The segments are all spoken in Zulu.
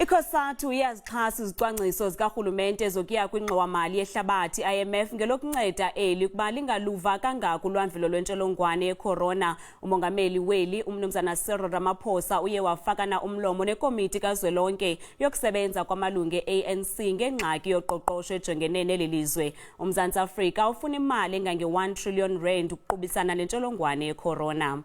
ICosatu iyazixhasa izicwangciso zikarhulumente zokuya kwingxowamali yehlabathi iIMF ngelokunceda eli ukuba lingaluva kangako ulwamvila lwentsholongwane yeCorona. Umongameli weli umnumzana Ramaphosa uye wafakana umlomo nekomiti kazwelonke yokusebenza kwamalungu eANC ngengxaki yoqoqosho ejongene neli lizwe. Umzantsi Afrika ufuna imali engange-1 trillion rand ukuqubisana nentsholongwane yeCorona.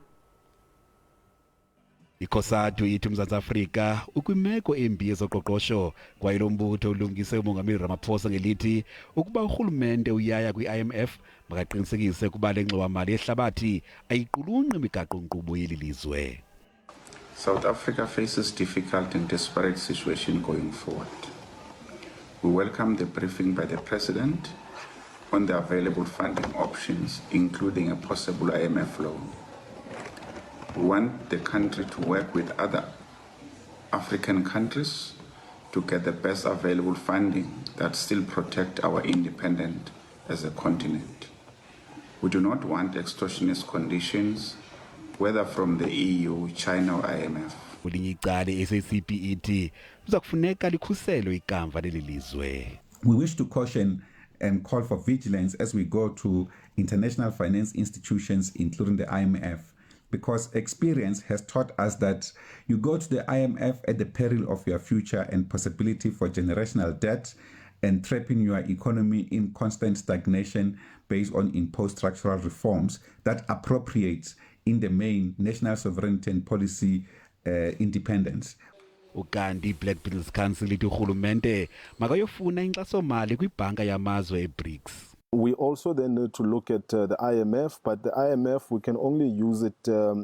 ICosatu ithi Umzantsi Afrika ukwimeko embi yezoqoqosho kwaye lo mbutho ulungise umongameli Ramaphosa ngelithi ukuba urhulumente uyaya kwi-IMF makaqinisekise ukuba le ngxowamali yehlabathi ayiqulunqi imigaqo-nkqubo yeli lizwe. South Africa faces difficult and desperate situation going forward. We welcome the briefing by the President on the available funding options, including a possible IMF loan. We want the country to work with other African countries to get the best available funding that still protect our independence as a continent. We do not want extortionist conditions, whether from the EU, China or IMF. Ulinye icala SABC ithi kuzakufuneka likhuselwe ikamva leli lizwe. We wish to caution and call for vigilance as we go to international finance institutions, including the IMF, because experience has taught us that you go to the IMF at the peril of your future and possibility for generational debt and trapping your economy in constant stagnation based on imposed structural reforms that appropriate in the main national sovereignty and policy independence. Ukanti Black Business Council ithi urhulumente makayofuna inkxaso-mali kwibhanka yamazwe e-BRICS. We also then need to look at the IMF, but the IMF, we can only use it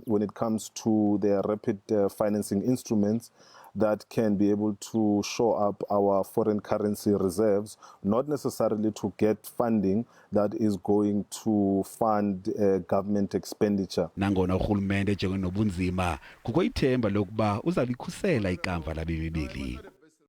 when it comes to their rapid financing instruments that can be able to show up our foreign currency reserves, not necessarily to get funding that is going to fund government expenditure. Nangona urhulumente ejongene nobunzima kukho ithemba lokuba uzalikhusela ikamva labemi beli.